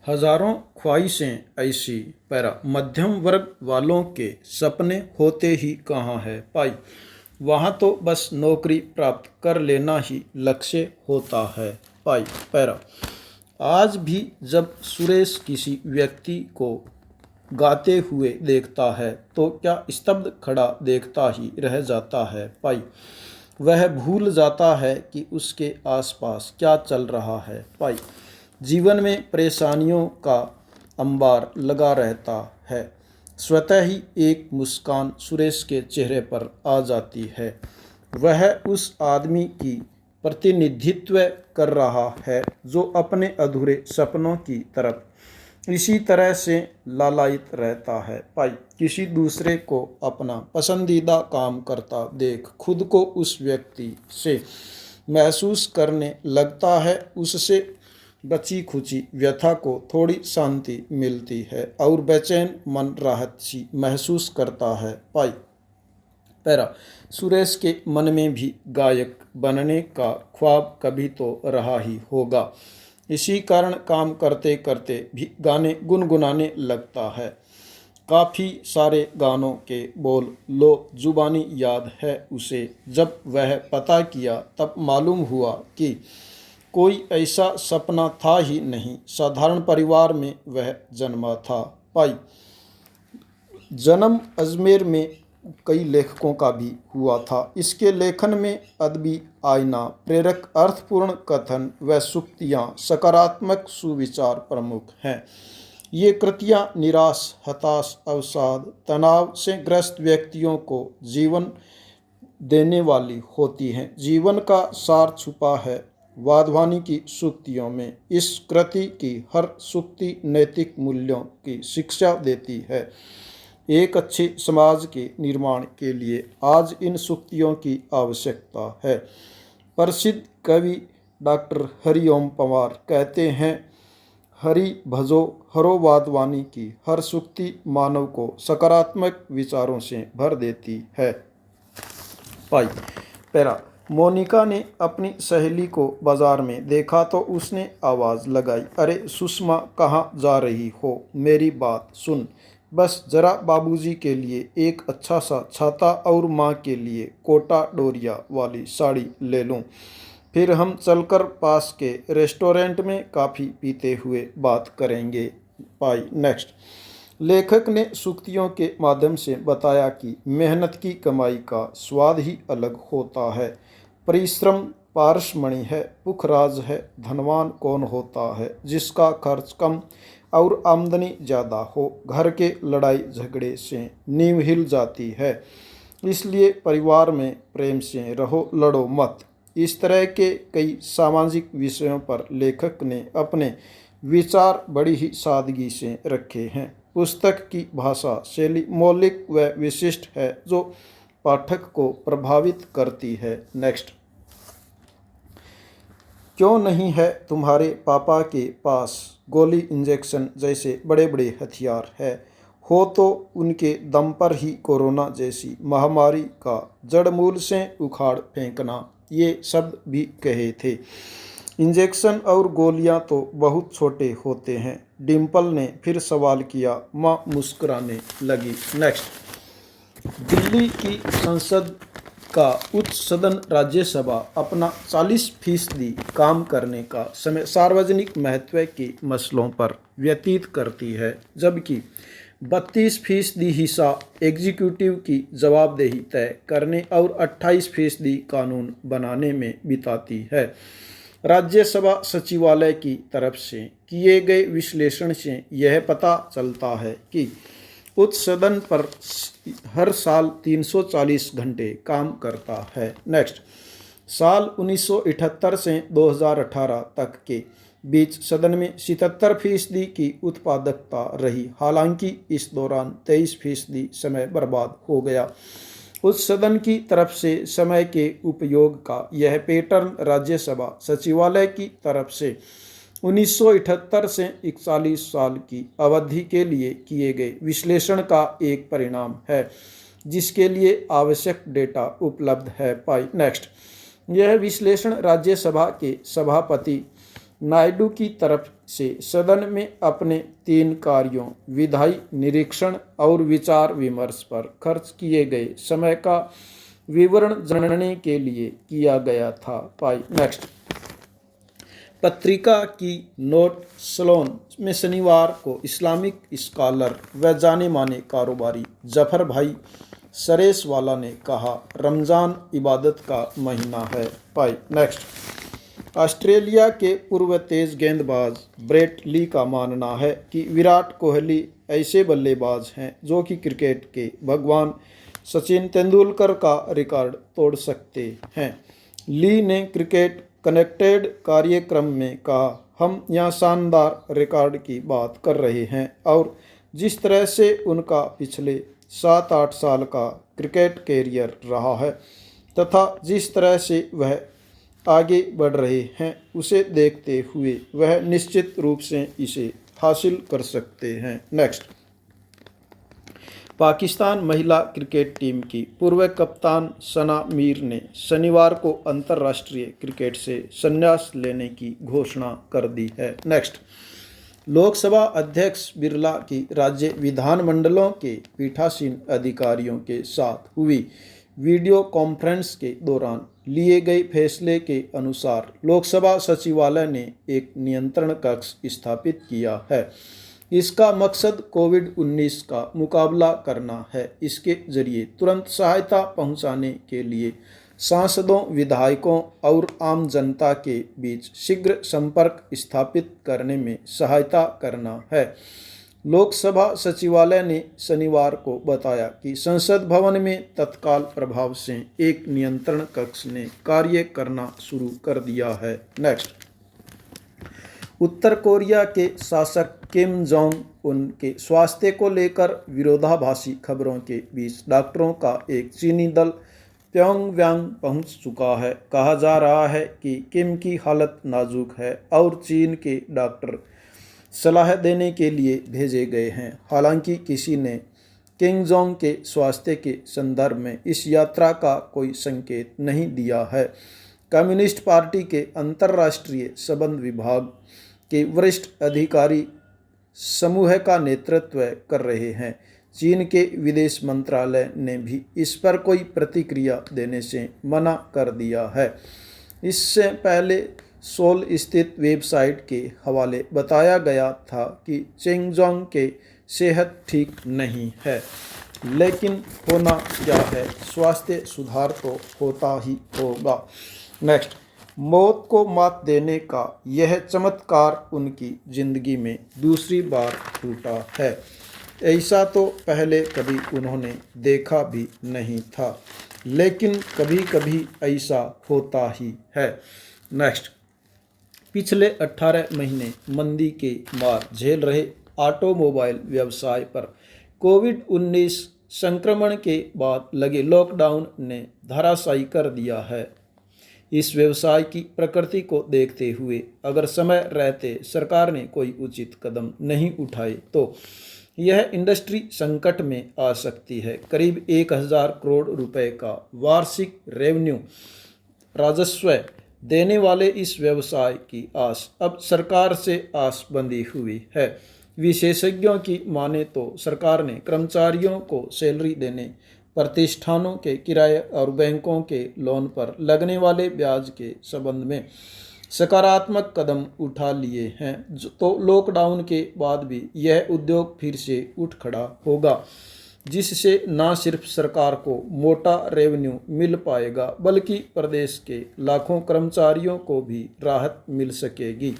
हजारों ख्वाहिशें ऐसी पैरा मध्यम वर्ग वालों के सपने होते ही कहाँ है पाई। वहाँ तो बस नौकरी प्राप्त कर लेना ही लक्ष्य होता है पाई। पैरा आज भी जब सुरेश किसी व्यक्ति को गाते हुए देखता है तो क्या स्तब्ध खड़ा देखता ही रह जाता है पाई। वह भूल जाता है कि उसके आसपास क्या चल रहा है पाई। जीवन में परेशानियों का अंबार लगा रहता है। स्वतः ही एक मुस्कान सुरेश के चेहरे पर आ जाती है। वह उस आदमी की प्रतिनिधित्व कर रहा है जो अपने अधूरे सपनों की तरफ इसी तरह से लालायित रहता है पाई। किसी दूसरे को अपना पसंदीदा काम करता देख खुद को उस व्यक्ति से महसूस करने लगता है। उससे बची खुची व्यथा को थोड़ी शांति मिलती है और बेचैन मन राहत सी महसूस करता है पाई। पैरा सुरेश के मन में भी गायक बनने का ख्वाब कभी तो रहा ही होगा। इसी कारण काम करते करते भी गाने गुनगुनाने लगता है। काफ़ी सारे गानों के बोल लो जुबानी याद है उसे। जब वह पता किया तब मालूम हुआ कि कोई ऐसा सपना था ही नहीं। साधारण परिवार में वह जन्मा था पाई। जन्म अजमेर में कई लेखकों का भी हुआ था। इसके लेखन में अदबी आईना, प्रेरक अर्थपूर्ण कथन व सूक्तियाँ, सकारात्मक सुविचार प्रमुख हैं। ये कृतियाँ निराश, हताश, अवसाद, तनाव से ग्रस्त व्यक्तियों को जीवन देने वाली होती हैं। जीवन का सार छुपा है वाधवानी की सूक्तियों में। इस कृति की हर सूक्ति नैतिक मूल्यों की शिक्षा देती है। एक अच्छे समाज के निर्माण के लिए आज इन सूक्तियों की आवश्यकता है। प्रसिद्ध कवि डॉक्टर हरिओम पंवार कहते हैं, हरि भजो हरो वाधवानी की हर सूक्ति मानव को सकारात्मक विचारों से भर देती है पाई। पैरा मोनिका ने अपनी सहेली को बाजार में देखा तो उसने आवाज़ लगाई, अरे सुषमा कहाँ जा रही हो, मेरी बात सुन। बस जरा बाबूजी के लिए एक अच्छा सा छाता और माँ के लिए कोटा डोरिया वाली साड़ी ले लूँ। फिर हम चलकर पास के रेस्टोरेंट में कॉफ़ी पीते हुए बात करेंगे पाई। नेक्स्ट लेखक ने सूक्तियों के माध्यम से बताया कि मेहनत की कमाई का स्वाद ही अलग होता है। परिश्रम पारसमणि है, पुखराज है। धनवान कौन होता है जिसका खर्च कम और आमदनी ज़्यादा हो। घर के लड़ाई झगड़े से नींव हिल जाती है। इसलिए परिवार में प्रेम से रहो, लड़ो मत। इस तरह के कई सामाजिक विषयों पर लेखक ने अपने विचार बड़ी ही सादगी से रखे हैं। पुस्तक की भाषा शैली मौलिक व विशिष्ट है जो पाठक को प्रभावित करती है। नेक्स्ट क्यों नहीं है तुम्हारे पापा के पास गोली इंजेक्शन जैसे बड़े बड़े हथियार है, हो तो उनके दम पर ही कोरोना जैसी महामारी का जड़मूल से उखाड़ फेंकना, ये शब्द भी कहे थे। इंजेक्शन और गोलियां तो बहुत छोटे होते हैं। डिम्पल ने फिर सवाल किया। माँ मुस्कुराने लगी। नेक्स्ट दिल्ली की संसद का उच्च सदन राज्यसभा अपना 40% काम करने का समय सार्वजनिक महत्व के मसलों पर व्यतीत करती है, जबकि 32% हिस्सा एग्जीक्यूटिव की जवाबदेही तय करने और 28% कानून बनाने में बिताती है। राज्यसभा सचिवालय की तरफ से किए गए विश्लेषण से यह पता चलता है कि उच्च सदन पर हर साल 340 घंटे काम करता है। नेक्स्ट साल 1978 से 2018 तक के बीच सदन में 77% की उत्पादकता रही। हालांकि इस दौरान 23% समय बर्बाद हो गया। उच्च सदन की तरफ से समय के उपयोग का यह पैटर्न राज्यसभा सचिवालय की तरफ से 1978 से 41 साल की अवधि के लिए किए गए विश्लेषण का एक परिणाम है, जिसके लिए आवश्यक डेटा उपलब्ध है पाई। नेक्स्ट यह विश्लेषण राज्यसभा के सभापति नायडू की तरफ से सदन में अपने 3 कार्यों विधायी निरीक्षण और विचार विमर्श पर खर्च किए गए समय का विवरण जानने के लिए किया गया था। पाई नेक्स्ट। पत्रिका की नोट सलोन में शनिवार को इस्लामिक स्कॉलर व जाने माने कारोबारी जफर भाई सरेसवाला ने कहा, रमज़ान इबादत का महीना है। पाई नेक्स्ट। ऑस्ट्रेलिया के पूर्व तेज गेंदबाज ब्रेट ली का मानना है कि विराट कोहली ऐसे बल्लेबाज हैं जो कि क्रिकेट के भगवान सचिन तेंदुलकर का रिकॉर्ड तोड़ सकते हैं। ली ने क्रिकेट कनेक्टेड कार्यक्रम में कहा, हम यहाँ शानदार रिकॉर्ड की बात कर रहे हैं और जिस तरह से उनका पिछले 7-8 साल का क्रिकेट कैरियर रहा है तथा जिस तरह से वह आगे बढ़ रहे हैं उसे देखते हुए वह निश्चित रूप से इसे हासिल कर सकते हैं। नेक्स्ट। पाकिस्तान महिला क्रिकेट टीम की पूर्व कप्तान सना मीर ने शनिवार को अंतर्राष्ट्रीय क्रिकेट से संन्यास लेने की घोषणा कर दी है। नेक्स्ट। लोकसभा अध्यक्ष बिरला की राज्य विधानमंडलों के पीठासीन अधिकारियों के साथ हुई वीडियो कॉन्फ्रेंस के दौरान लिए गए फैसले के अनुसार लोकसभा सचिवालय ने एक नियंत्रण कक्ष स्थापित किया है। इसका मकसद कोविड-19 का मुकाबला करना है। इसके जरिए तुरंत सहायता पहुंचाने के लिए सांसदों, विधायकों और आम जनता के बीच शीघ्र संपर्क स्थापित करने में सहायता करना है। लोकसभा सचिवालय ने शनिवार को बताया कि संसद भवन में तत्काल प्रभाव से एक नियंत्रण कक्ष ने कार्य करना शुरू कर दिया है। नेक्स्ट। उत्तर कोरिया के शासक किम जोंग उन के स्वास्थ्य को लेकर विरोधाभासी खबरों के बीच डॉक्टरों का एक चीनी दल प्योंगयांग पहुंच चुका है। कहा जा रहा है कि किम की हालत नाजुक है और चीन के डॉक्टर सलाह देने के लिए भेजे गए हैं। हालांकि किसी ने किम जोंग के स्वास्थ्य के संदर्भ में इस यात्रा का कोई संकेत नहीं दिया है। कम्युनिस्ट पार्टी के अंतर्राष्ट्रीय संबंध विभाग के वरिष्ठ अधिकारी समूह का नेतृत्व कर रहे हैं। चीन के विदेश मंत्रालय ने भी इस पर कोई प्रतिक्रिया देने से मना कर दिया है। इससे पहले सोल स्थित वेबसाइट के हवाले बताया गया था कि चेंगजोंग के सेहत ठीक नहीं है, लेकिन होना क्या है, स्वास्थ्य सुधार तो होता ही होगा। नेक्स्ट। मौत को मात देने का यह चमत्कार उनकी जिंदगी में दूसरी बार टूटा है। ऐसा तो पहले कभी उन्होंने देखा भी नहीं था, लेकिन कभी कभी ऐसा होता ही है। नेक्स्ट। पिछले 18 महीने मंदी के मार झेल रहे ऑटोमोबाइल व्यवसाय पर कोविड-19 संक्रमण के बाद लगे लॉकडाउन ने धराशायी कर दिया है। इस व्यवसाय की प्रकृति को देखते हुए अगर समय रहते सरकार ने कोई उचित कदम नहीं उठाए तो यह इंडस्ट्री संकट में आ सकती है। करीब 1000 करोड़ रुपए का वार्षिक रेवेन्यू राजस्व देने वाले इस व्यवसाय की आस अब सरकार से आस बंधी हुई है। विशेषज्ञों की माने तो सरकार ने कर्मचारियों को सैलरी देने, प्रतिष्ठानों के किराए और बैंकों के लोन पर लगने वाले ब्याज के संबंध में सकारात्मक कदम उठा लिए हैं, तो लॉकडाउन के बाद भी यह उद्योग फिर से उठ खड़ा होगा, जिससे न सिर्फ सरकार को मोटा रेवेन्यू मिल पाएगा बल्कि प्रदेश के लाखों कर्मचारियों को भी राहत मिल सकेगी।